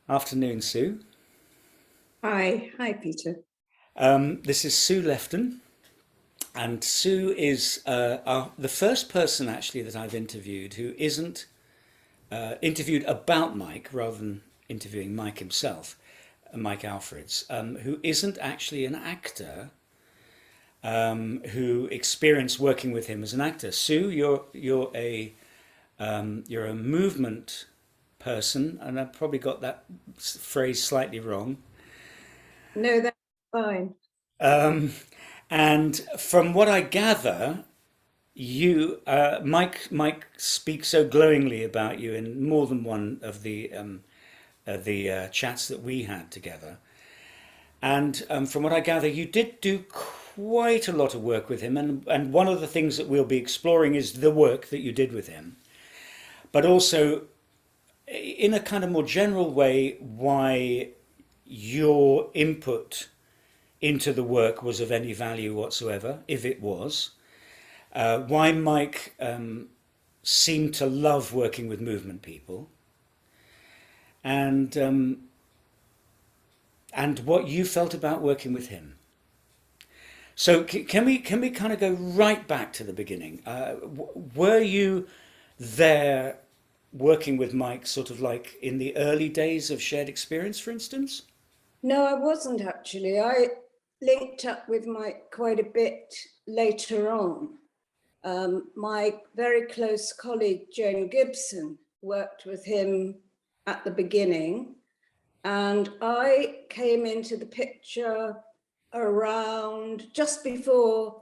Afternoon, Sue. Hi, Peter. This is Sue Lefton, and Sue is the first person actually that I've interviewed who isn't interviewed about Mike rather than interviewing Mike himself, Mike Alfreds, who isn't actually an actor who experienced working with him as an actor. Sue, you're a movement person, and I probably got that phrase slightly wrong. No, that's fine. Um, and from what I gather, Mike speaks so glowingly about you in more than one of the chats that we had together. And from what I gather, you did do quite a lot of work with him, and one of the things that we'll be exploring is the work that you did with him, but also in a kind of more general way, why your input into the work was of any value whatsoever, if it was. Why Mike seemed to love working with movement people, and um, and what you felt about working with him. So can we kind of go right back to the beginning? Were you there working with Mike, sort of like in the early days of shared experience, for instance? No, I wasn't actually. I linked up with Mike quite a bit later on. My very close colleague, Jane Gibson, worked with him at the beginning, and I came into the picture around just before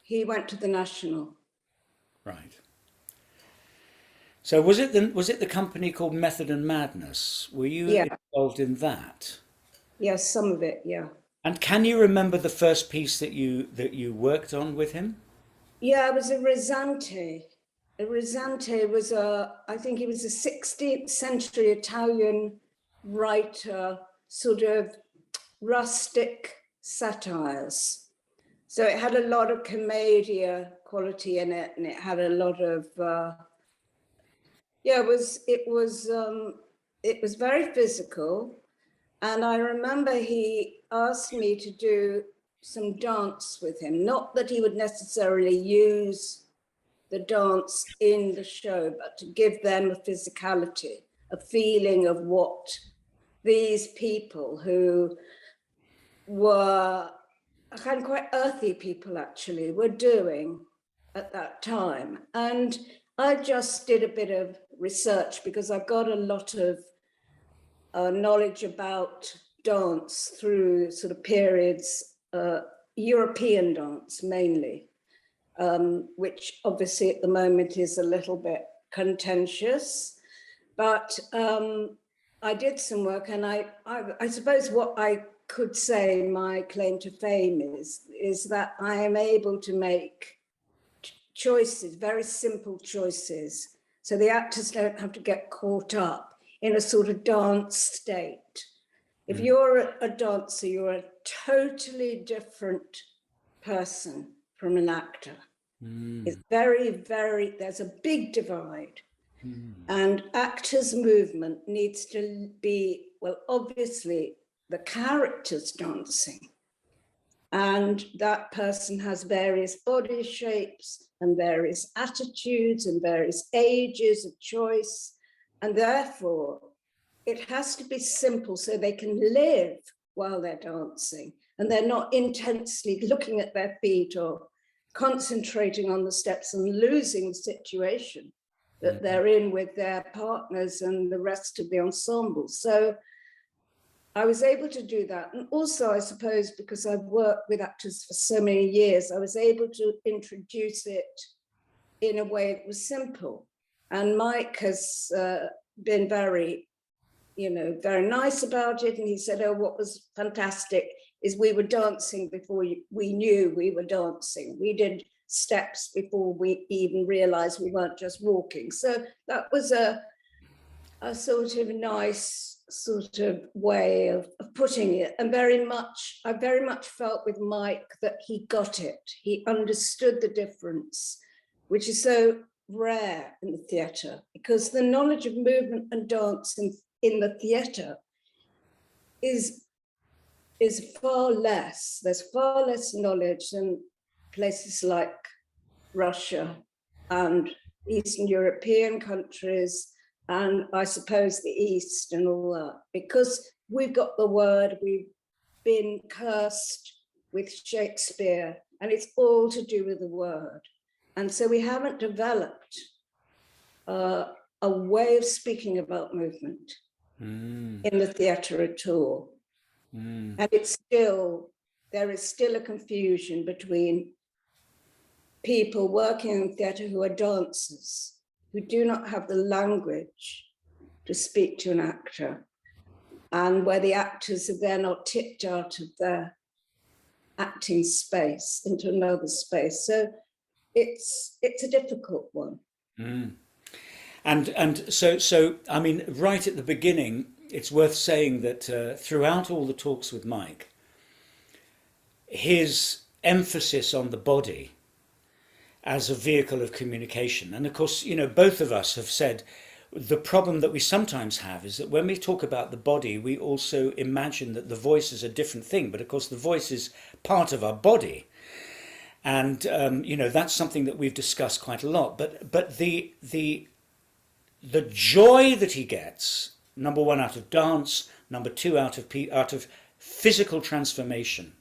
he went to the National. Right. So was it the company called Method and Madness? Were you Yeah, involved in that? yes, some of it, yeah. And can you remember the first piece that you worked on with him? Yeah, it was a Risante. A Risante was I think he was a 16th century Italian writer, sort of rustic satires. So it had a lot of commedia quality in it, and it had a lot of, yeah, it was very physical. And I remember he asked me to do some dance with him, not that he would necessarily use the dance in the show, but to give them a physicality, a feeling of what these people who were kind of quite earthy people actually were doing at that time. And I just did a bit of research because I've got a lot of knowledge about dance through sort of periods, European dance mainly, which obviously at the moment is a little bit contentious. But I did some work, and I suppose what I could say my claim to fame is that I am able to make choices, very simple choices, so the actors don't have to get caught up in a sort of dance state. If Mm. you're a dancer, you're a totally different person from an actor. It's Mm. there's a big divide. And actors' movement needs to be, well, obviously, the characters dancing. And that person has various body shapes and various attitudes and various ages of choice. And therefore, it has to be simple so they can live while they're dancing and they're not intensely looking at their feet or concentrating on the steps and losing the situation that Mm. they're in with their partners and the rest of the ensemble. So I was able to do that. And also, I suppose, because I've worked with actors for so many years, I was able to introduce it in a way that was simple. And Mike has been very nice about it. And he said, oh, what was fantastic is we were dancing before we knew we were dancing. We did steps before we even realized we weren't just walking. So that was a sort of nice sort of way of putting it. And I very much felt with Mike that he got it. He understood the difference, which is so rare in the theatre, because the knowledge of movement and dance in the theatre is far less. There's far less knowledge than places like Russia and Eastern European countries, and I suppose the East and all that, because we've got the word, we've been cursed with Shakespeare, and it's all to do with the word. And so we haven't developed a way of speaking about movement in the theatre at all. And there is still a confusion between people working in theatre who are dancers, who do not have the language to speak to an actor, and where the actors are then are tipped out of their acting space into another space. So it's a difficult one. And so I mean, right at the beginning, it's worth saying that throughout all the talks with Mike, his emphasis on the body as a vehicle of communication, and of course, you know, both of us have said the problem that we sometimes have is that when we talk about the body, we also imagine that the voice is a different thing, but of course the voice is part of our body. And you know, that's something that we've discussed quite a lot. But the joy that he gets, number one, out of dance, number two, out of physical transformation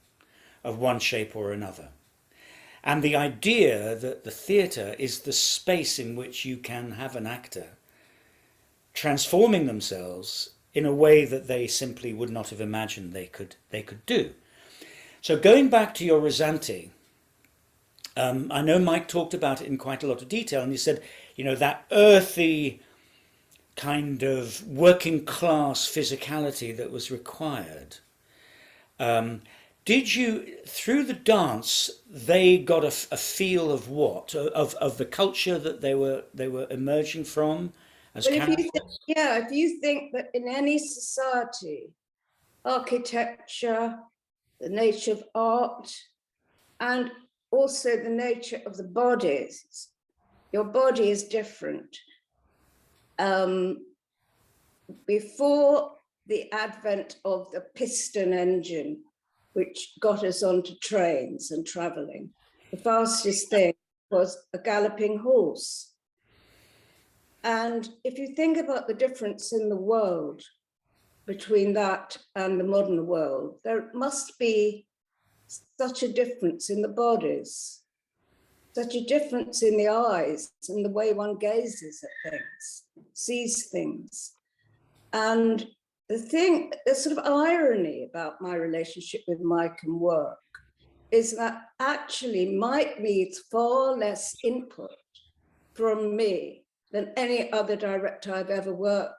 of one shape or another, and the idea that the theatre is the space in which you can have an actor transforming themselves in a way that they simply would not have imagined they could do. So going back to your Rosanti, I know Mike talked about it in quite a lot of detail, and he said, you know, that earthy kind of working class physicality that was required. Did you, through the dance, they got a feel of what, of the culture that they were emerging from as characters? If you think that in any society, architecture, the nature of art, and also the nature of the bodies, your body is different. Before the advent of the piston engine, which got us onto trains and traveling, the fastest thing was a galloping horse. And if you think about the difference in the world between that and the modern world, there must be such a difference in the bodies, such a difference in the eyes and the way one gazes at things, sees things. And the sort of irony about my relationship with Mike and work is that actually Mike needs far less input from me than any other director I've ever worked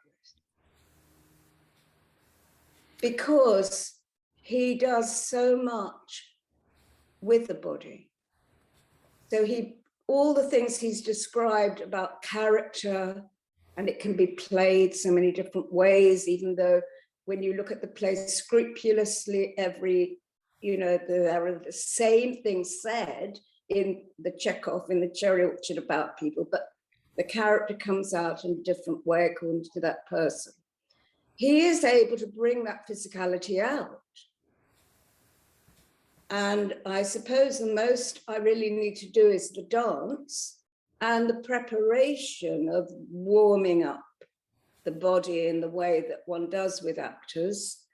with, because he does so much with the body. So all the things he's described about character, and it can be played so many different ways, even though when you look at the play scrupulously, there are the same things said in the Chekhov, in the Cherry Orchard about people, but the character comes out in a different way according to that person. He is able to bring that physicality out. And I suppose the most I really need to do is the dance and the preparation of warming up the body in the way that one does with actors,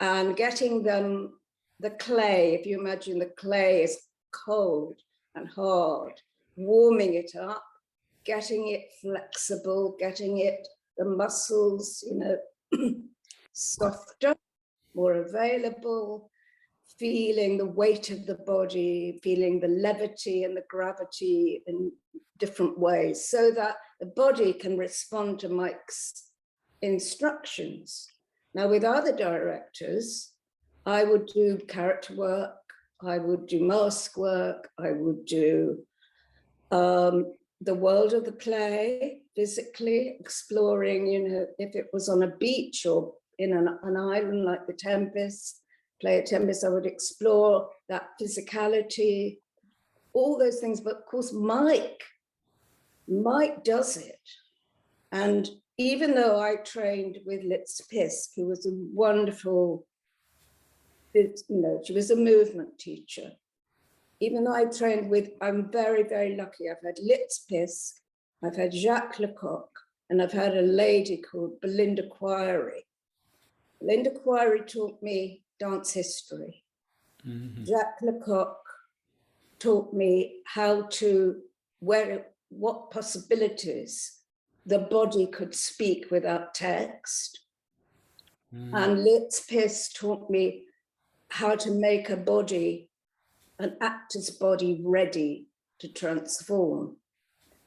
and getting them, the clay, if you imagine the clay is cold and hard, warming it up, getting it flexible, getting it, the muscles, softer, more available, feeling the weight of the body, feeling the levity and the gravity in different ways, so that the body can respond to Mike's instructions. Now, with other directors, I would do character work, I would do mask work, I would do the world of the play, physically exploring, if it was on a beach or in an island like the Tempest, play at Tempest, I would explore that physicality, all those things. But of course, Mike does it. And even though I trained with Litz Pisk, who was a wonderful she was a movement teacher. Even though I trained with, I'm very, very lucky. I've had Litz Pisk, I've had Jacques Lecoq, and I've had a lady called Belinda Quarry. Belinda Quarry taught me dance history. Mm-hmm. Jacques Lecoq taught me how to, what possibilities the body could speak without text. And Litz Pisk taught me how to make a body, an actor's body, ready to transform.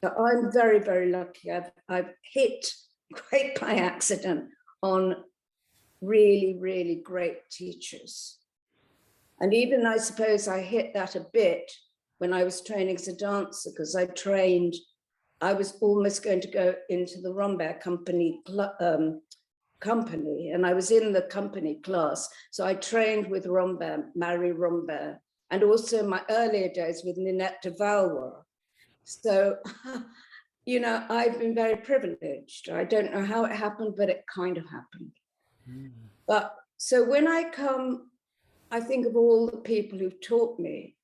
So I'm very, very lucky. I've hit, quite by accident, on really, really great teachers. And even I suppose I hit that a bit when I was training as a dancer, because I was almost going to go into the Rambert company, and I was in the company class. So I trained with Rambert, Marie Rambert, and also in my earlier days with Ninette de Valois. So, you know, I've been very privileged. I don't know how it happened, but it kind of happened. But so when I come, I think of all the people who've taught me.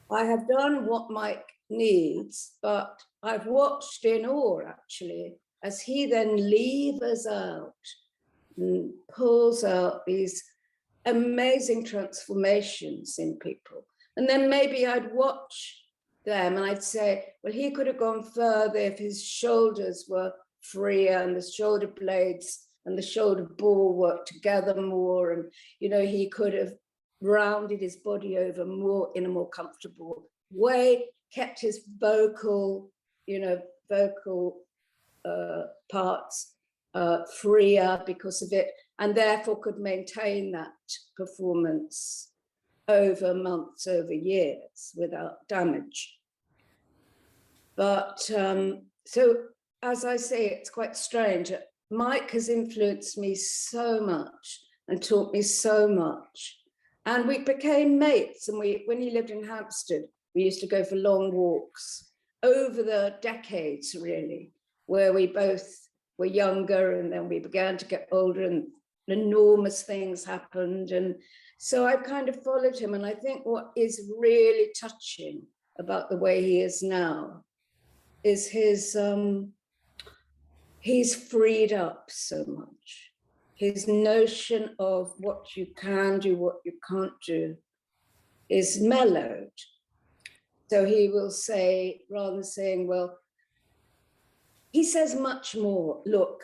I have done what Mike needs, but I've watched in awe, actually, as he then levers out and pulls out these amazing transformations in people. And then maybe I'd watch them and I'd say, well, he could have gone further if his shoulders were freer and the shoulder blades and the shoulder ball worked together more. And, you know, he could have rounded his body over more in a more comfortable way, kept his vocal, you know, vocal parts freer because of it, and therefore could maintain that performance over months, over years without damage. But so, as I say, it's quite strange. Mike has influenced me so much and taught me so much. And we became mates. And when he lived in Hampstead, we used to go for long walks over the decades, really, where we both were younger and then we began to get older and enormous things happened. And so I kind of followed him. And I think what is really touching about the way he is now is he's freed up so much. His notion of what you can do, what you can't do is mellowed. So he will say, rather than saying, well, he says much more, look,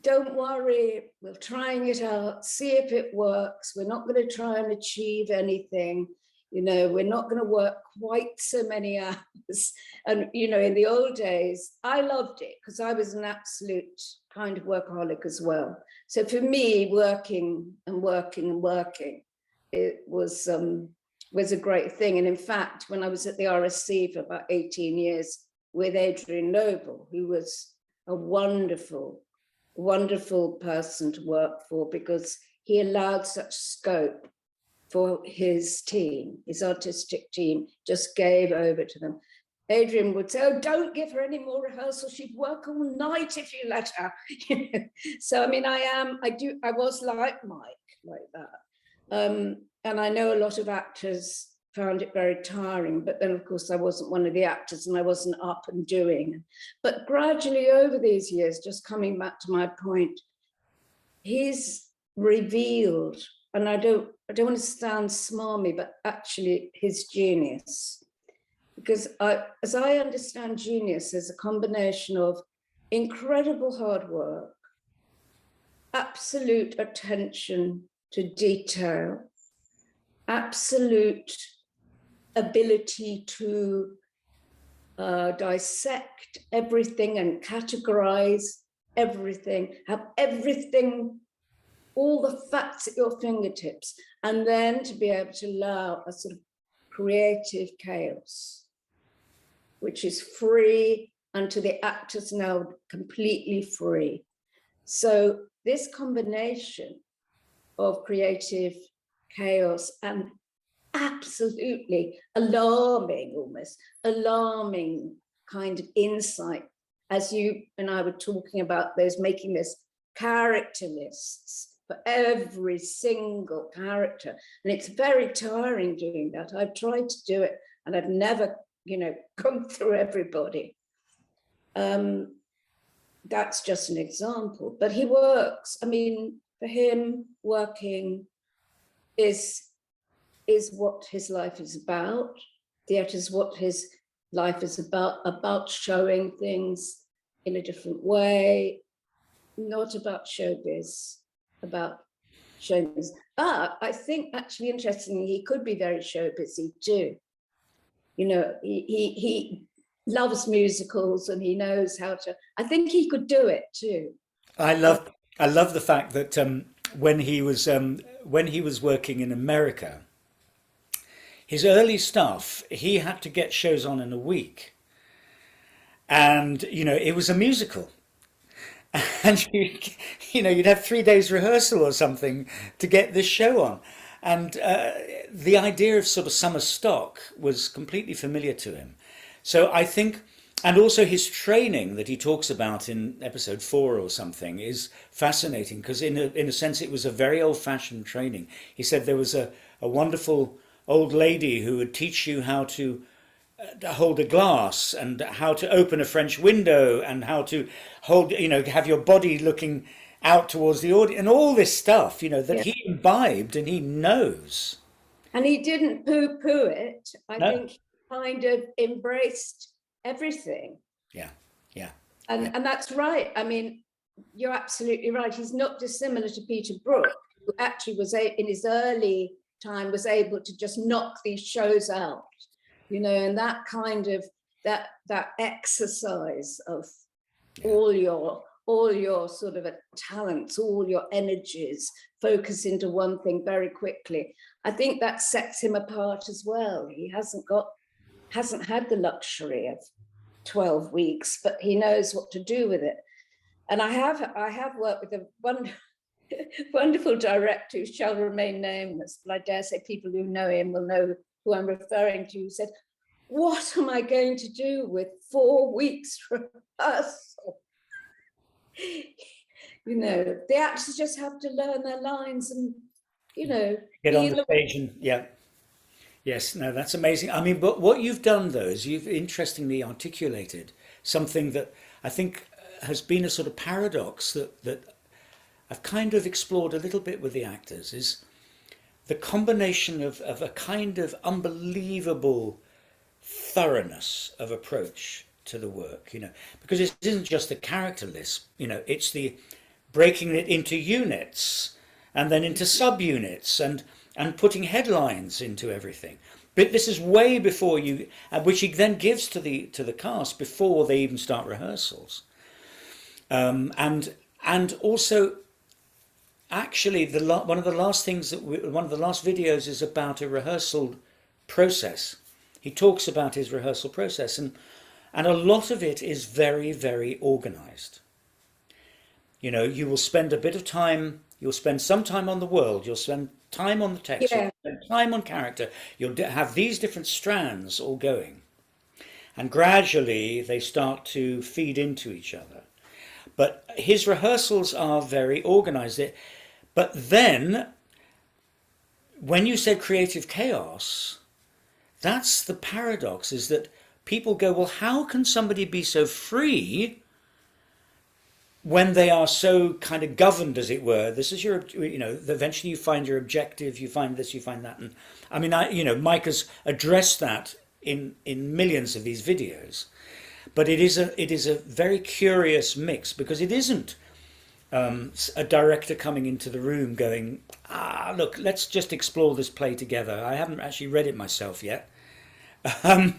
don't worry, we're trying it out, see if it works. We're not going to try and achieve anything. You know, we're not going to work quite so many hours. And, you know, in the old days, I loved it because I was an absolute kind of workaholic as well. So for me, working and working and working, it was a great thing. And in fact, when I was at the RSC for about 18 years with Adrian Noble, who was a wonderful, wonderful person to work for because he allowed such scope for his team, his artistic team, just gave over to them. Adrian would say, oh, don't give her any more rehearsal. She'd work all night if you let her. So, I mean, I was like Mike, like that. And I know a lot of actors found it very tiring, but then of course I wasn't one of the actors and I wasn't up and doing. But gradually over these years, just coming back to my point, he's revealed, and I don't want to sound smarmy, but actually his genius. Because as I understand genius is a combination of incredible hard work, absolute attention to detail, absolute ability to dissect everything and categorize everything, have everything, all the facts at your fingertips, and then to be able to allow a sort of creative chaos, which is free, and to the actors now completely free. So this combination of creative chaos and absolutely alarming, almost alarming kind of insight, as you and I were talking about those, making this character lists for every single character. And it's very tiring doing that. I've tried to do it and I've never, gone through everybody. That's just an example, but he works. I mean, for him, working is what his life is about. Theatre is what his life is about showing things in a different way, not about showbiz, about showbiz. But I think, actually, interestingly, he could be very showbizy too. He loves musicals and he knows how to. I think he could do it too. I love the fact that when he was working in America, his early stuff, he had to get shows on in a week, and it was a musical, and you'd have 3 days rehearsal or something to get this show on, and the idea of sort of summer stock was completely familiar to him. So I think, and also his training that he talks about in episode 4 or something is fascinating, because in a sense it was a very old-fashioned training. He said there was a wonderful old lady who would teach you how to hold a glass and how to open a French window and how to hold, have your body looking out towards the audience and all this stuff, that he imbibed and he knows. And he didn't poo-poo it. I No. think he kind of embraced everything. Yeah. And that's right. I mean, you're absolutely right. He's not dissimilar to Peter Brook, who actually was in his early time was able to just knock these shows out, and that kind of that exercise of all your sort of talents, all your energies, focus into one thing very quickly. I think that sets him apart as well. He hasn't had the luxury of 12 weeks, but he knows what to do with it. And I have worked with a wonderful director who shall remain nameless, but I dare say people who know him will know who I'm referring to, who said, "What am I going to do with 4 weeks rehearsal?" The actors just have to learn their lines and, Get on the page and Yes, no, that's amazing. I mean, but what you've done though is you've interestingly articulated something that I think has been a sort of paradox that I've kind of explored a little bit with the actors, is the combination of a kind of unbelievable thoroughness of approach to the work, because it isn't just the character list, it's the breaking it into units and then into subunits and putting headlines into everything. But this is way before you, which he then gives to the cast before they even start rehearsals, and also. Actually, one of the last videos is about a rehearsal process. He talks about his rehearsal process, and a lot of it is very, very organized. You will spend a bit of time, you'll spend some time on the world, you'll spend time on the text, you'll spend time on character, you'll have these different strands all going. And gradually they start to feed into each other. But his rehearsals are very organized. But then, when you said creative chaos, that's the paradox, is that people go, well, how can somebody be so free when they are so kind of governed, as it were? This is your, eventually you find your objective, you find this, you find that. And I mean, Mike has addressed that in millions of these videos. But it is a very curious mix, because it isn't a director coming into the room going, look, let's just explore this play together. I haven't actually read it myself yet, but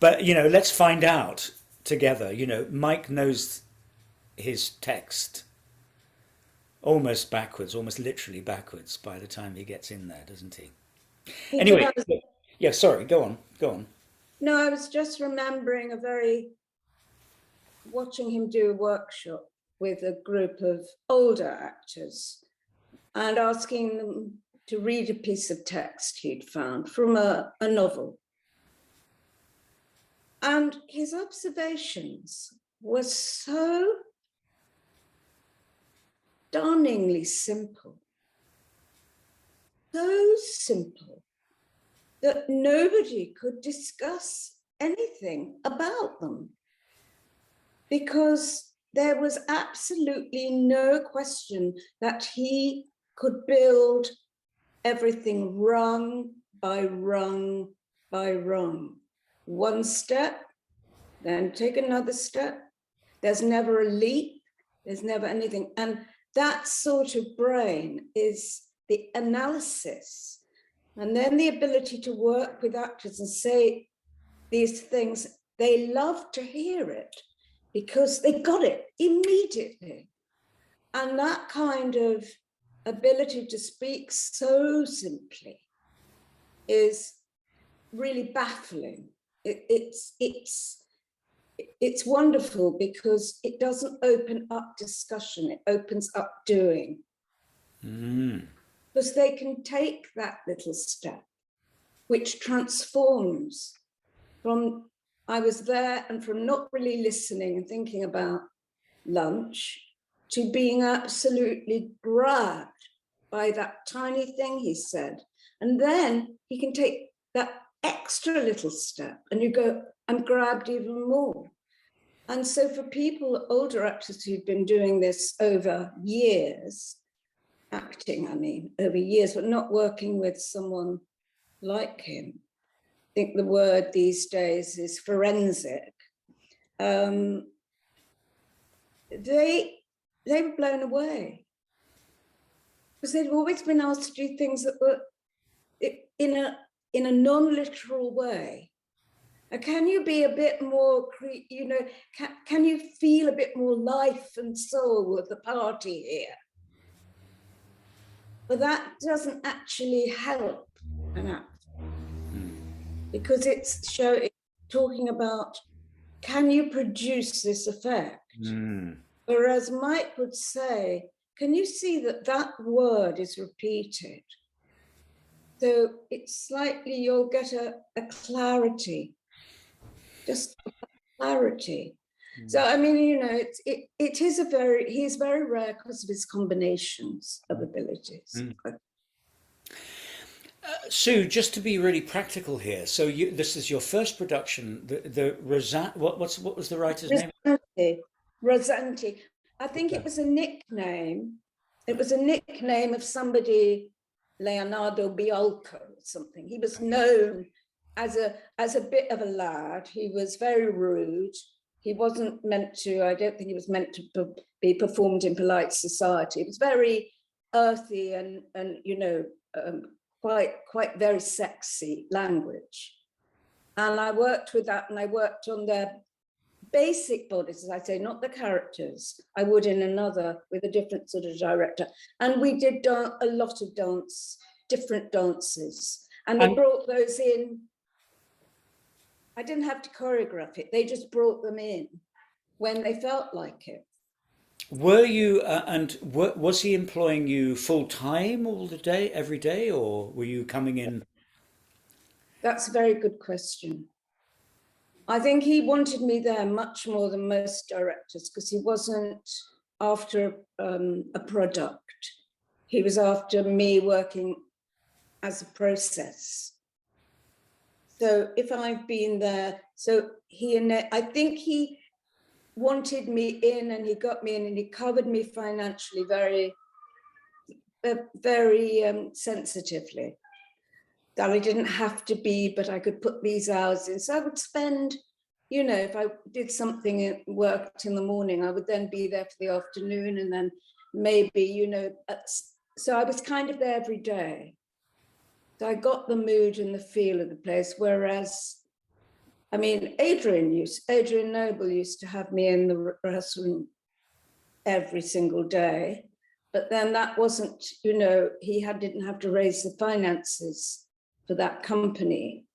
let's find out together. Mike knows his text almost backwards, almost literally backwards by the time he gets in there, doesn't he? Anyway, yeah, sorry, go on. No, I was just remembering watching him do a workshop with a group of older actors and asking them to read a piece of text he'd found from a novel. And his observations were so stunningly simple. So simple that nobody could discuss anything about them, because there was absolutely no question that he could build everything rung by rung by rung. One step, then take another step. There's never a leap, there's never anything. And that sort of brain is the analysis, and then the ability to work with actors and say these things. They love to hear it because they got it immediately. And that kind of ability to speak so simply is really baffling. It's wonderful because it doesn't open up discussion, it opens up doing. Because they can take that little step, which transforms from I was there and from not really listening and thinking about lunch to being absolutely grabbed by that tiny thing he said. And then he can take that extra little step and you go, I'm grabbed even more. And so for people, older actors who've been doing this over years, acting, I mean, over years, but not working with someone like him, I think the word these days is forensic. They were blown away because they'd always been asked to do things that were in a non-literal way. Can you be a bit more, can you feel a bit more life and soul of the party here? But that doesn't actually help an actor, because it's talking about, can you produce this effect? Whereas Mike would say, can you see that that word is repeated? So it's slightly, you'll get a clarity, just a clarity. So, I mean, he's very rare because of his combinations of abilities. Sue, just to be really practical here, so this is your first production. What was the writer's name? Rosanti. I think it was a nickname. It was a nickname of somebody, Leonardo Biolco or something. He was known as a bit of a lad. He was very rude. He wasn't meant to, I don't think he was meant to be performed in polite society. It was very earthy and quite very sexy language. And I worked with that, and I worked on their basic bodies, as I say, not the characters. I would in another with a different sort of director. And we did a lot of different dances. And they brought those in. I didn't have to choreograph it. They just brought them in when they felt like it. Were you, was he employing you full time all the day, every day, or were you coming in? That's a very good question. I think he wanted me there much more than most directors, because he wasn't after a product. He was after me working as a process. So if I've been there, so I think he wanted me in, and he got me in, and he covered me financially very, very sensitively. That I didn't have to be, but I could put these hours in. So I would spend, if I did something and worked in the morning, I would then be there for the afternoon, and then maybe, so I was kind of there every day. So I got the mood and the feel of the place. Whereas, I mean, Adrian Noble used to have me in the rehearsal room every single day, but then that wasn't, he didn't have to raise the finances for that company.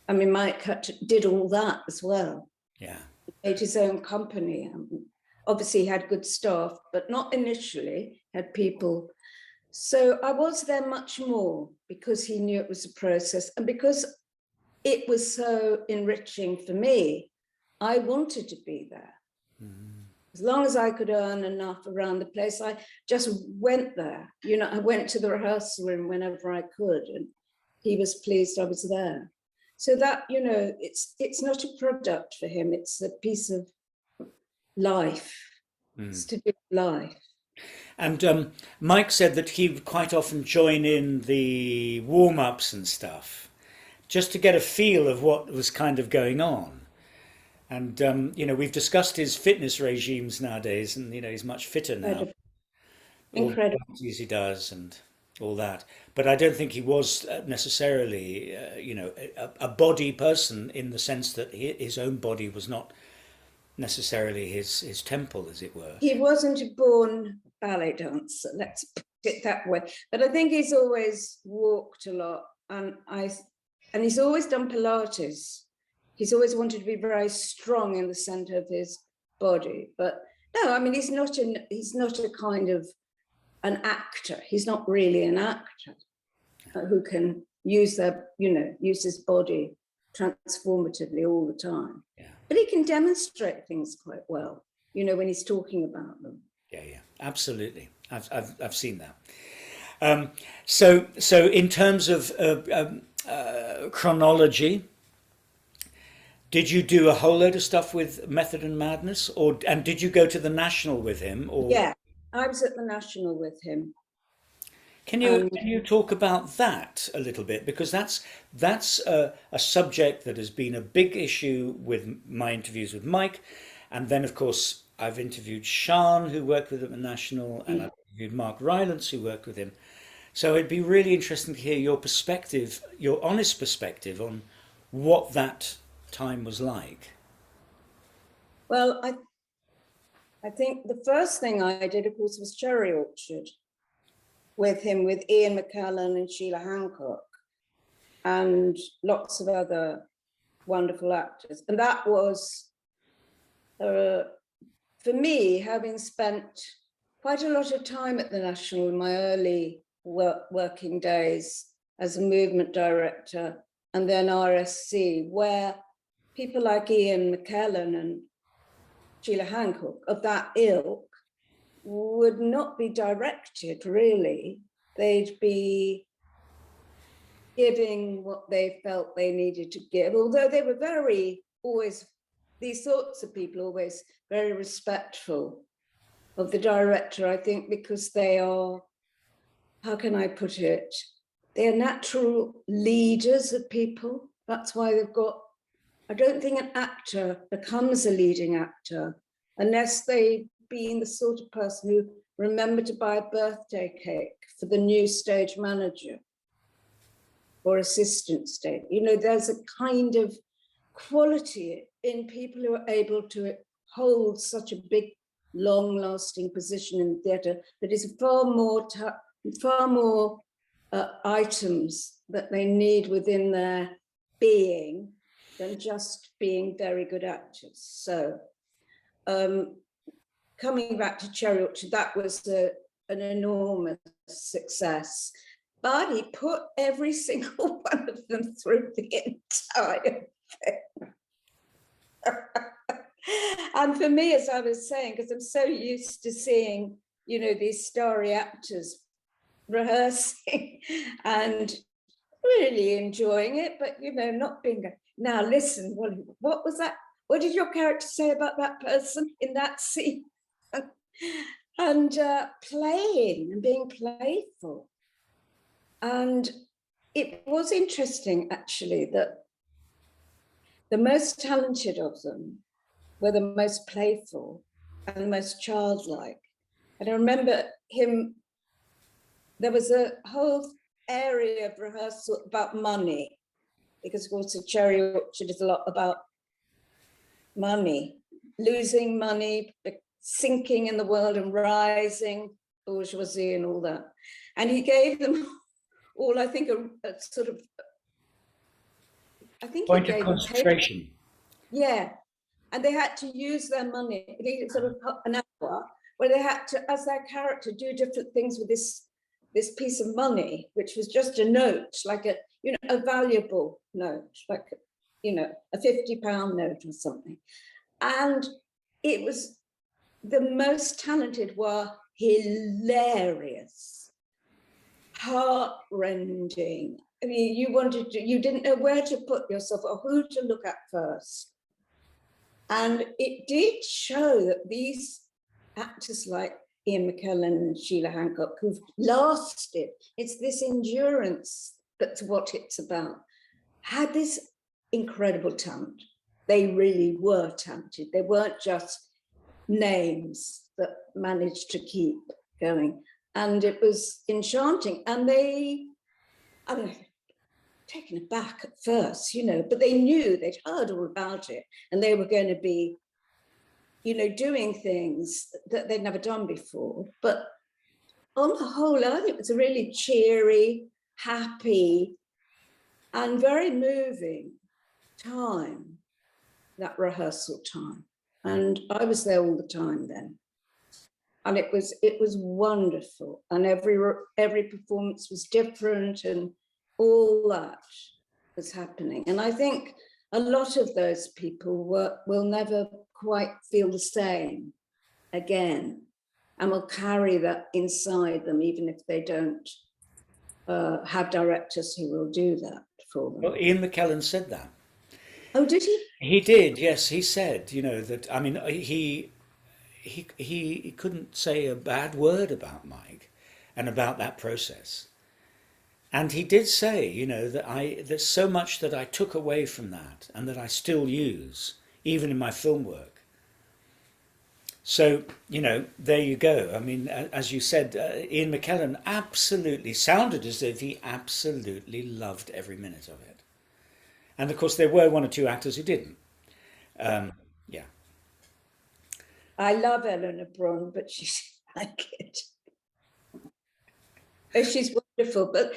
I mean, Mike did all that as well. Yeah. He made his own company. Obviously, he had good staff, but not initially, had people. So I was there much more because he knew it was a process, and because it was so enriching for me, I wanted to be there. as long as I could earn enough around the place, I just went there. You know, I went to the rehearsal room whenever I could, and he was pleased I was there. So that, you know, it's not a product for him, it's a piece of life. It's to do with life. And Mike said that he would quite often join in the warm-ups and stuff, just to get a feel of what was kind of going on. And you know, we've discussed his fitness regimes nowadays, and you know, he's much fitter now. Incredible. All the Incredible. parties he does and all that. But I don't think he was necessarily, you know, a body person in the sense that his own body was not necessarily his temple, as it were. He wasn't a born ballet dancer, let's put it that way. But I think he's always walked a lot, and he's always done Pilates. He's always wanted to be very strong in the center of his body. But no, I mean, he's not a kind of an actor. He's not really an actor who can use his body transformatively all the time. Yeah. But he can demonstrate things quite well, you know, when he's talking about them. Yeah, absolutely. I've seen that. So in terms of chronology, did you do a whole load of stuff with Method and Madness, and did you go to the National with him? Or yeah, I was at the National with him. Can you talk about that a little bit, because that's a subject that has been a big issue with my interviews with Mike, and then of course I've interviewed Sean, who worked with him at the National, and I've interviewed Mark Rylance, who worked with him. So it'd be really interesting to hear your perspective, your honest perspective on what that time was like. Well, I think the first thing I did, of course, was Cherry Orchard with him, with Ian McKellen and Sheila Hancock and lots of other wonderful actors. And that was, for me, having spent quite a lot of time at the National in my early working days as a movement director, and then RSC, where people like Ian McKellen and Sheila Hancock of that ilk would not be directed, really. They'd be giving what they felt they needed to give, although they were these sorts of people always very respectful of the director, I think, because they are, how can I put it? They are natural leaders of people. That's why they've got, I don't think an actor becomes a leading actor unless they've been the sort of person who remembered to buy a birthday cake for the new stage manager or assistant stage. You know, there's a kind of quality in people who are able to hold such a big, long-lasting position in the theatre that is far more items that they need within their being than just being very good actors. So coming back to Cherry Orchard, that was an enormous success. But he put every single one of them through the entire thing. And for me, as I was saying, because I'm so used to seeing, you know, these starry actors rehearsing and really enjoying it, but, you know, not being, now listen, what was that? What did your character say about that person in that scene? And playing and being playful. And it was interesting, actually, that the most talented of them were the most playful and the most childlike. And I remember there was a whole area of rehearsal about money, because of course the Cherry Orchard is a lot about money, losing money, sinking in the world and rising, bourgeoisie and all that. And he gave them all, I think, a sort of, I think point of concentration. Yeah, and they had to use their money, they needed sort of an hour where they had to, as their character, do different things with this piece of money, which was just a note, like a, you know, a valuable note, like, you know, a £50 note or something. And it was the most talented were hilarious, heart-rending. I mean, you didn't know where to put yourself or who to look at first. And it did show that these actors like Ian McKellen and Sheila Hancock, who've lasted, it's this endurance that's what it's about, had this incredible talent. They really were talented. They weren't just names that managed to keep going. And it was enchanting. And I don't know, taken aback at first, but they knew, they'd heard all about it, and they were going to be, doing things that they'd never done before. But on the whole, I think it was a really cheery, happy, and very moving time, that rehearsal time. And I was there all the time then. And it was wonderful. And every performance was different, and all that was happening. And I think a lot of those people will never quite feel the same again, and will carry that inside them, even if they don't have directors who will do that for them. Well, Ian McKellen said that. Oh, did he? He did, yes. He said, that, I mean, he couldn't say a bad word about Mike and about that process. And he did say, that there's so much that I took away from that and that I still use, even in my film work. So, there you go. I mean, as you said, Ian McKellen absolutely sounded as if he absolutely loved every minute of it. And of course, there were one or two actors who didn't. Yeah. I love Eleanor Braun, but she's like it. Oh, she's wonderful. But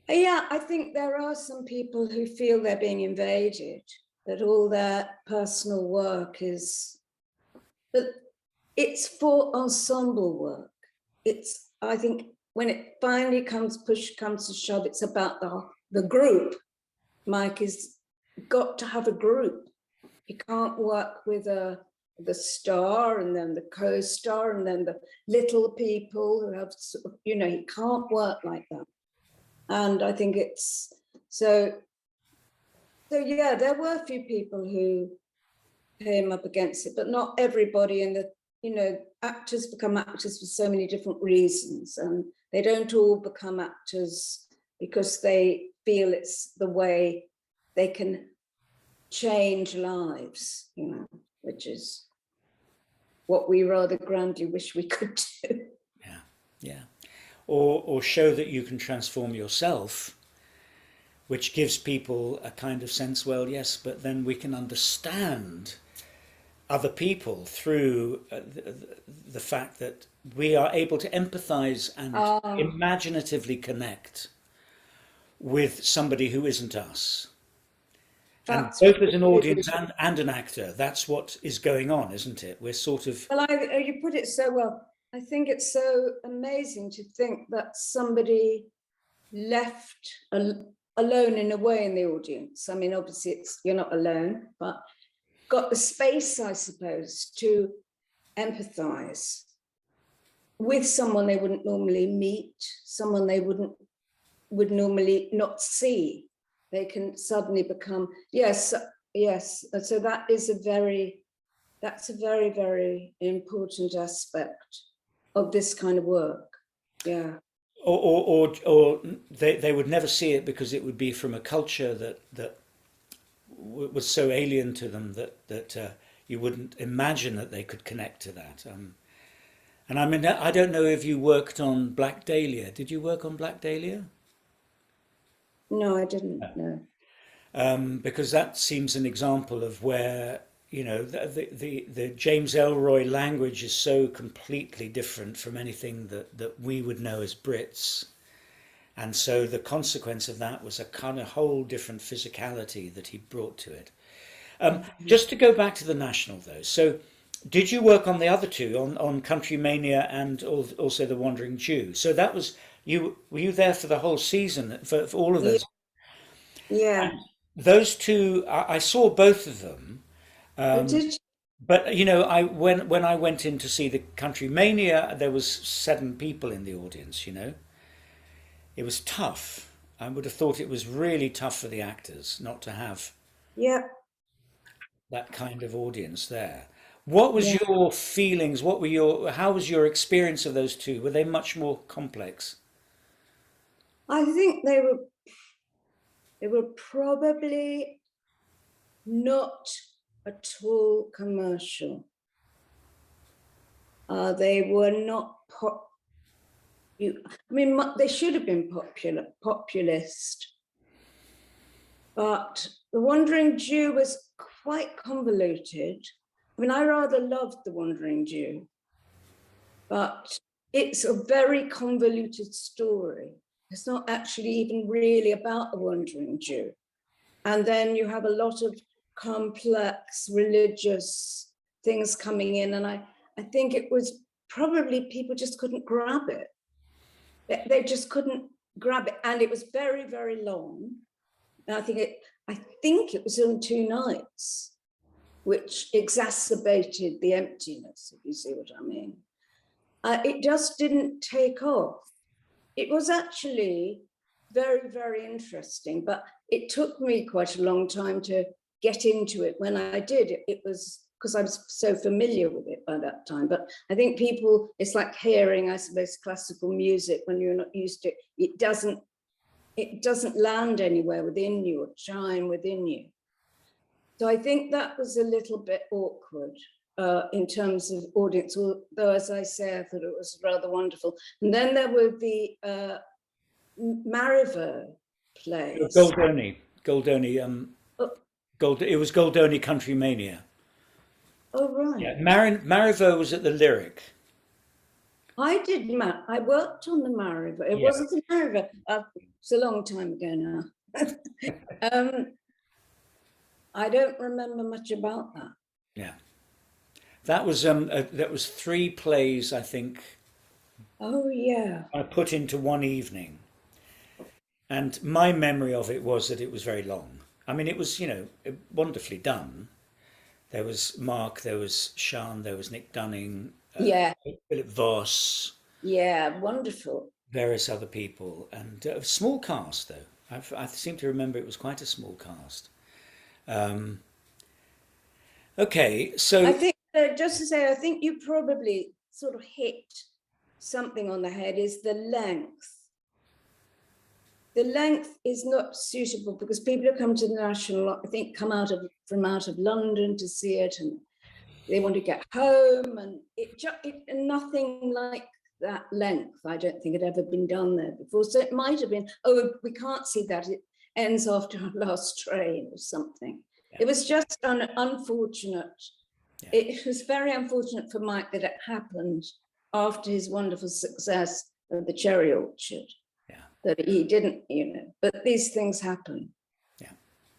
yeah, I think there are some people who feel they're being invaded, that all their personal work is, but it's for ensemble work. I think when it finally push comes to shove, it's about the group. Mike has got to have a group. He can't work with the star and then the co-star and then the little people who have, he can't work like that. And I think it's so yeah, there were a few people who came up against it, but not everybody. And actors become actors for so many different reasons, and they don't all become actors because they feel it's the way they can change lives, which is what we rather grandly wish we could do. Yeah. Or show that you can transform yourself, which gives people a kind of sense, well, yes, but then we can understand other people through the fact that we are able to empathize and imaginatively connect with somebody who isn't us. And both as an audience and an actor, that's what is going on, isn't it? We're sort of... Well, you put it so well. I think it's so amazing to think that somebody left alone in a way in the audience. I mean, obviously you're not alone, but got the space, I suppose, to empathize with someone they wouldn't normally meet, someone they would normally not see. They can suddenly become, yes. So that's a very, very important aspect of this kind of work. Yeah. Or they would never see it because it would be from a culture that was so alien to them that you wouldn't imagine that they could connect to that. And I mean, I don't know if you worked on Black Dahlia. Did you work on Black Dahlia? No, I didn't. No. Because that seems an example of where the James Elroy language is so completely different from anything that we would know as Brits. And so the consequence of that was a kind of whole different physicality that he brought to it. Just to go back to the National, though. So did you work on the other two, on Countrymania and also The Wandering Jew? So that was, were you there for the whole season, for all of those? Yeah. And those two, I saw both of them. Did you? But you know, when I went in to see the Countrymania, there was 7 people in the audience. You know, it was tough. I would have thought it was really tough for the actors not to have Yeah, that kind of audience there. What was yeah. your feelings? How was your experience of those two? Were they much more complex? I think they were probably not at all commercial. They were not they should have been populist, but The Wandering Jew was quite convoluted. I mean, I rather loved The Wandering Jew, but it's a very convoluted story. It's not actually even really about the Wandering Jew. And then you have a lot of complex religious things coming in. And I think it was probably people just couldn't grab it. They just couldn't grab it. And it was very, very long. And I think it was on 2 nights, which exacerbated the emptiness, if you see what I mean. It just didn't take off. It was actually very, very interesting, but it took me quite a long time to get into it. When I did, it was because I was so familiar with it by that time. But I think it's like hearing, I suppose, classical music when you're not used to it. It doesn't land anywhere within you or chime within you. So I think that was a little bit awkward in terms of audience, although, as I say, I thought it was rather wonderful. And then there were the Marivaux plays. Goldoni. Oh, It was Goldoni Countrymania. oh right. Yeah, Marivaux was at the Lyric. I worked on the Marivaux. It Yeah, wasn't the Marivaux. It's a long time ago now. I don't remember much about that. yeah. That was 3 plays, I think, Oh yeah. I put into one evening, and my memory of it was that it was very long. I mean, it was, wonderfully done. There was Mark, there was Sean, there was Nick Dunning, Yeah. Philip Voss, Yeah. Wonderful. various other people, and a small cast though. I seem to remember it was quite a small cast. Um, okay, I so think, just to say, I think you probably sort of hit something on the head is the length. The length is not suitable because people who come to the National, I think, come from out of London to see it, and they want to get home, and nothing like that length, I don't think, had ever been done there before. So it might have been, oh, we can't see that, it ends after our last train or something. yeah, It was just unfortunate. yeah, It was very unfortunate for Mike that it happened after his wonderful success of the Cherry Orchard, yeah, that he didn't, but these things happen. yeah,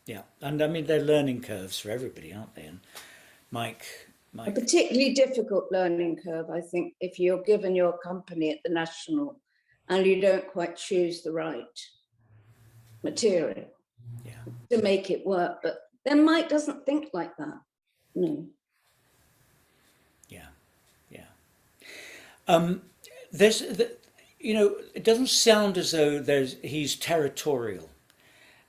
yeah. And I mean, they're learning curves for everybody, aren't they? And Mike, A particularly difficult learning curve, I think, if you're given your company at the National and you don't quite choose the right material yeah, to make it work. But then Mike doesn't think like that. No. yeah, yeah. There's, it doesn't sound as though he's territorial,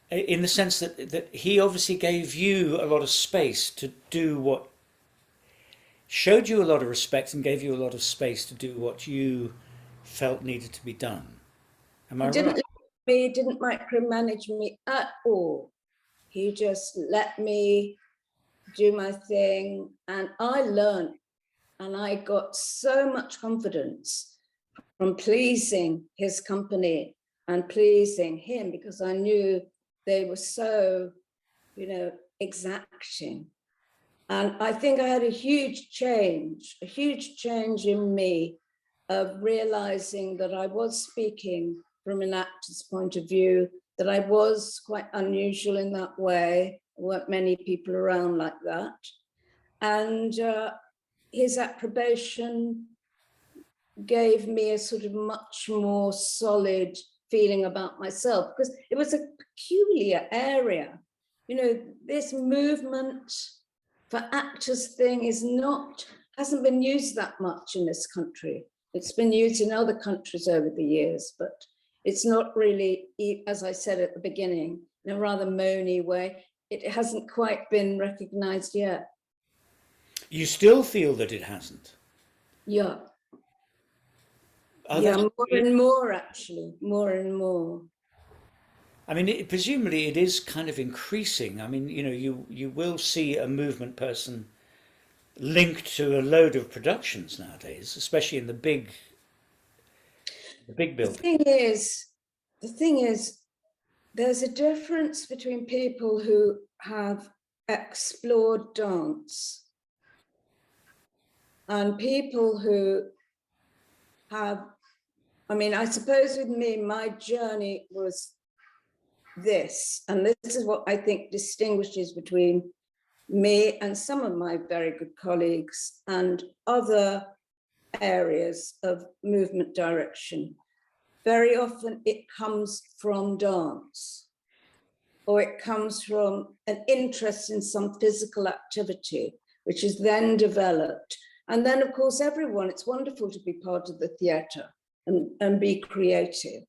in the sense that he obviously gave you a lot of space to do showed you a lot of respect and gave you a lot of space to do what you felt needed to be done. Am I right? He didn't micromanage me at all. He just let me do my thing, and I learned, and I got so much confidence from pleasing his company and pleasing him, because I knew they were so, exacting. And I think I had a huge change in me of realizing that I was speaking from an actor's point of view, that I was quite unusual in that way. There weren't many people around like that. And his approbation gave me a sort of much more solid feeling about myself, because it was a peculiar area. This movement for actors thing hasn't been used that much in this country. It's been used in other countries over the years, but it's not really, as I said at the beginning, in a rather moany way. It hasn't quite been recognised yet. You still feel that it hasn't? Yeah. Oh, yeah, more and more, actually, more and more. I mean, presumably it is kind of increasing. I mean, you know, you will see a movement person linked to a load of productions nowadays, especially in the big buildings. The thing is, there's a difference between people who have explored dance and people who have, I mean, I suppose with me, my journey was this, and this is what I think distinguishes between me and some of my very good colleagues and other areas of movement direction. Very often it comes from dance, or it comes from an interest in some physical activity, which is then developed. And then, of course, it's wonderful to be part of the theatre and be creative.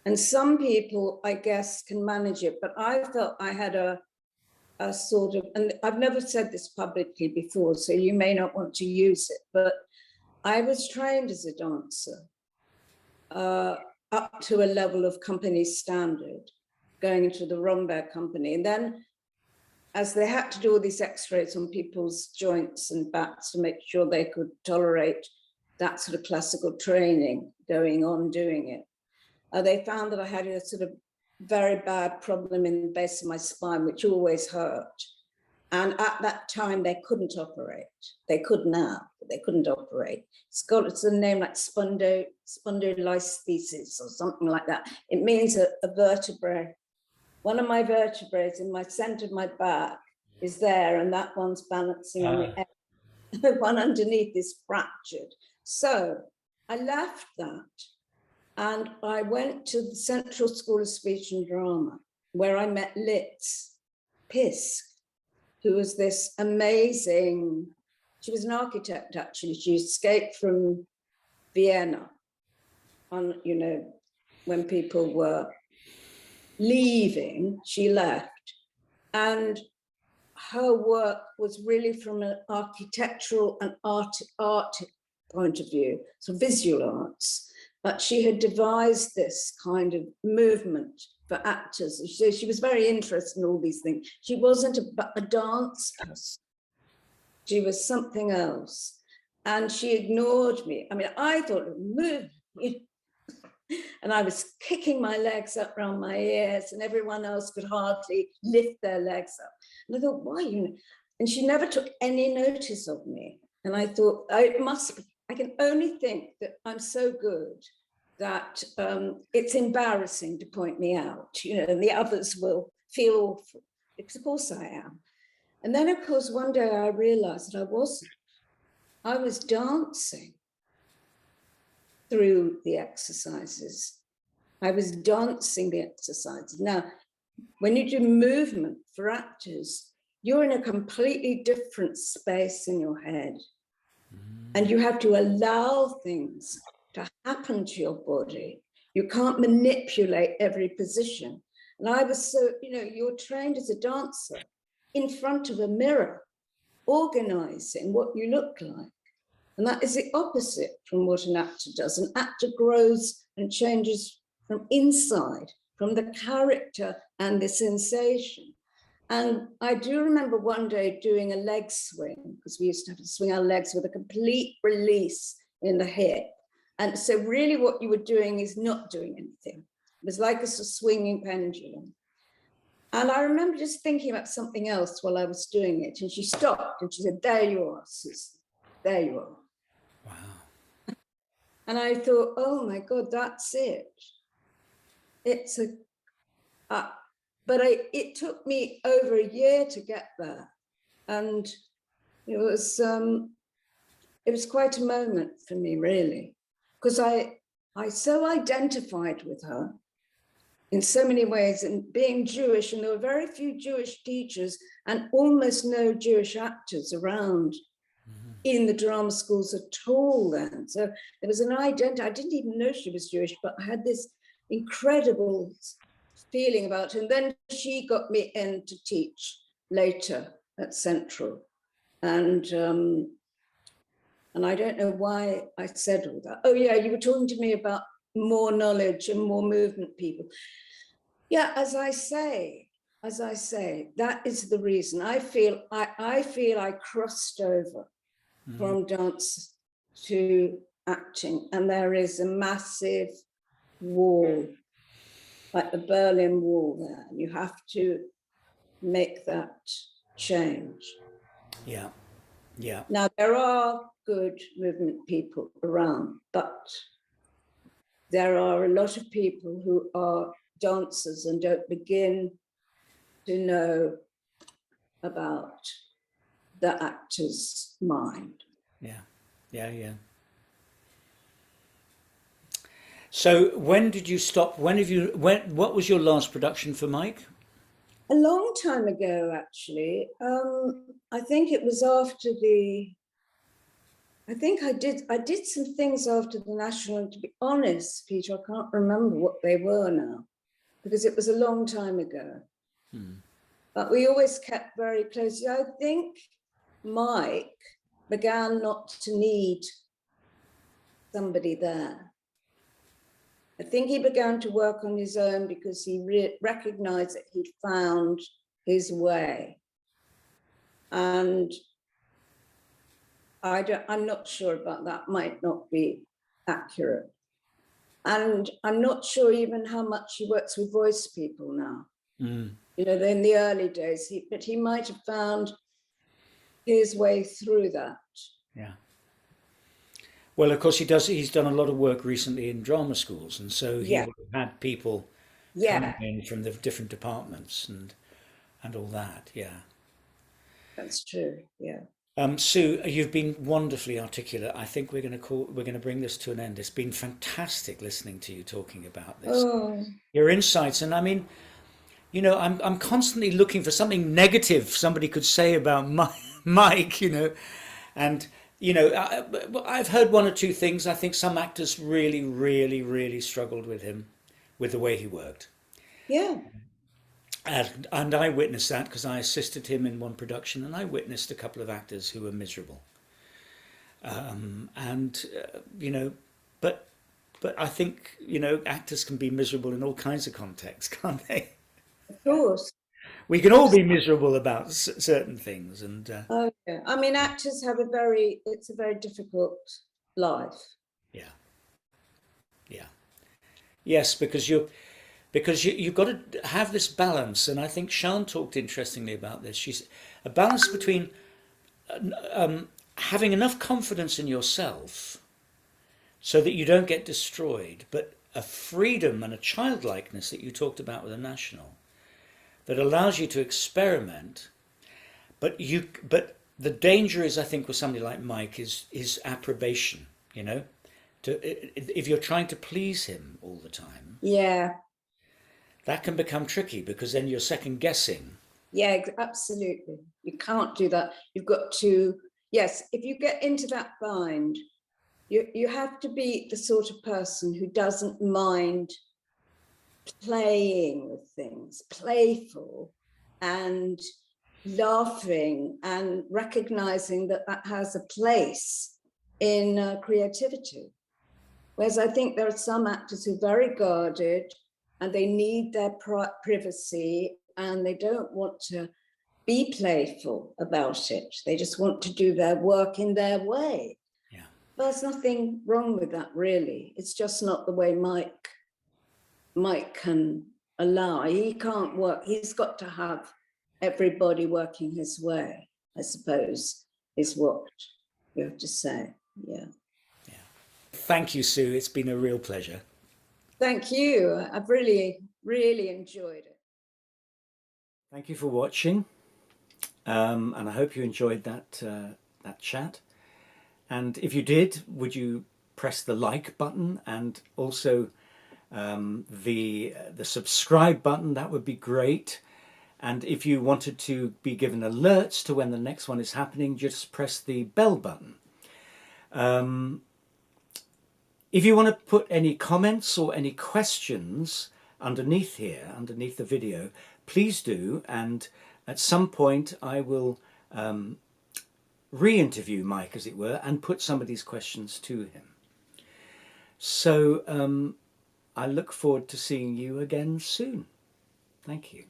And some people, I guess, can manage it, but I felt I had a sort of, and I've never said this publicly before, so you may not want to use it, but I was trained as a dancer up to a level of company standard, going into the Romberg company. And then as they had to do all these x-rays on people's joints and backs to make sure they could tolerate that sort of classical training going on doing it, they found that I had a sort of very bad problem in the base of my spine, which always hurt. And at that time, they couldn't operate. They could now, but they couldn't operate. It's a name like spondylolisthesis or something like that. It means a vertebrae. One of my vertebrae in my center of my back is there, and that one's balancing on the end. The one underneath is fractured. So I left that and I went to the Central School of Speech and Drama, where I met Litz Pisk, who was this amazing, she was an architect actually, she escaped from Vienna, you know, when people were leaving, she left. And her work was really from an architectural and art point of view, so visual arts. But she had devised this kind of movement for actors. She was very interested in all these things. She wasn't a dance person. She was something else. And she ignored me. I mean, I thought of movement. And I was kicking my legs up around my ears, and everyone else could hardly lift their legs up. And I thought, why you? And she never took any notice of me. And I thought, I can only think that I'm so good that it's embarrassing to point me out, you know, and the others will feel awful, because of course I am. And then, of course, one day I realized that I wasn't. I was dancing through the exercises. I was dancing the exercises. Now, when you do movement for actors, you're in a completely different space in your head. And you have to allow things to happen to your body. You can't manipulate every position. And I was so, you know, you're trained as a dancer in front of a mirror, organizing what you look like. And that is the opposite from what an actor does. An actor grows and changes from inside, from the character and the sensation. And I do remember one day doing a leg swing, because we used to have to swing our legs with a complete release in the hip. And so really what you were doing is not doing anything. It was like a swinging pendulum. And I remember just thinking about something else while I was doing it. And she stopped and she said, "There you are, Susan. There you are." Wow. And I thought, oh my God, that's it. It's but it took me over a year to get there. And it was quite a moment for me, really, because I so identified with her. in so many ways, and being Jewish, and there were very few Jewish teachers and almost no Jewish actors around in the drama schools at all then. So there was an identity. I didn't even know she was Jewish, but I had this incredible feeling about her. And then she got me in to teach later at Central. And I don't know why I said all that. Oh yeah, you were talking to me about more knowledge and more movement people. Yeah, as I say, that is the reason I feel I crossed over from dance to acting, and there is a massive wall, like the Berlin Wall there. You have to make that change. Yeah, yeah. Now, there are good movement people around, but there are a lot of people who are dancers and don't begin to know about the actor's mind. Yeah, yeah, yeah. So when did you stop? What was your last production for Mike? A long time ago, actually. I think it was after I think I did some things after the National, and to be honest, Peter, I can't remember what they were now, because it was a long time ago. But we always kept very close. I think Mike began not to need somebody there. I think he began to work on his own because he recognized that he'd found his way. And I'm not sure about that, might not be accurate. And I'm not sure even how much he works with voice people now. You know, in the early days, but he might have found his way through that. Yeah. Well, of course, he's done a lot of work recently in drama schools, and so he would have had people coming in from the different departments and all that. Yeah. That's true. Yeah. Sue, you've been wonderfully articulate. I think we're going to bring this to an end. It's been fantastic listening to you talking about this, your insights, and I mean, you know, I'm constantly looking for something negative somebody could say about Mike, you know, and you know, I've heard one or two things. I think some actors really, really, really struggled with him, with the way he worked. Yeah. And I witnessed that because I assisted him in one production, and I witnessed a couple of actors who were miserable. You know, but I think, you know, actors can be miserable in all kinds of contexts, can't they? Of course. We can all be miserable about certain things, and okay. I mean, actors have it's a very difficult life. Yeah. Yeah. Yes, because you've got to have this balance, and I think Sian talked interestingly about this. She's a balance between having enough confidence in yourself so that you don't get destroyed, but a freedom and a childlikeness that you talked about with the National that allows you to experiment, but the danger is, I think, with somebody like Mike is approbation, you know, if you're trying to please him all the time. Yeah. That can become tricky because then you're second guessing. Yeah, absolutely. You can't do that. You've got to, yes, if you get into that bind, you have to be the sort of person who doesn't mind playing with things, playful and laughing and recognizing that has a place in creativity. Whereas I think there are some actors who are very guarded and they need their privacy and they don't want to be playful about it. They just want to do their work in their way. Yeah. There's nothing wrong with that, really. It's just not the way Mike can allow. He can't work. He's got to have everybody working his way, I suppose, is what you have to say. Yeah. Yeah. Thank you, Sue. It's been a real pleasure. Thank you. I've really, really enjoyed it. Thank you for watching, and I hope you enjoyed that chat. And if you did, would you press the like button and also the subscribe button, that would be great. And if you wanted to be given alerts to when the next one is happening, just press the bell button. If you want to put any comments or any questions underneath here, underneath the video, please do. And at some point I will re-interview Mike, as it were, and put some of these questions to him. So I look forward to seeing you again soon. Thank you.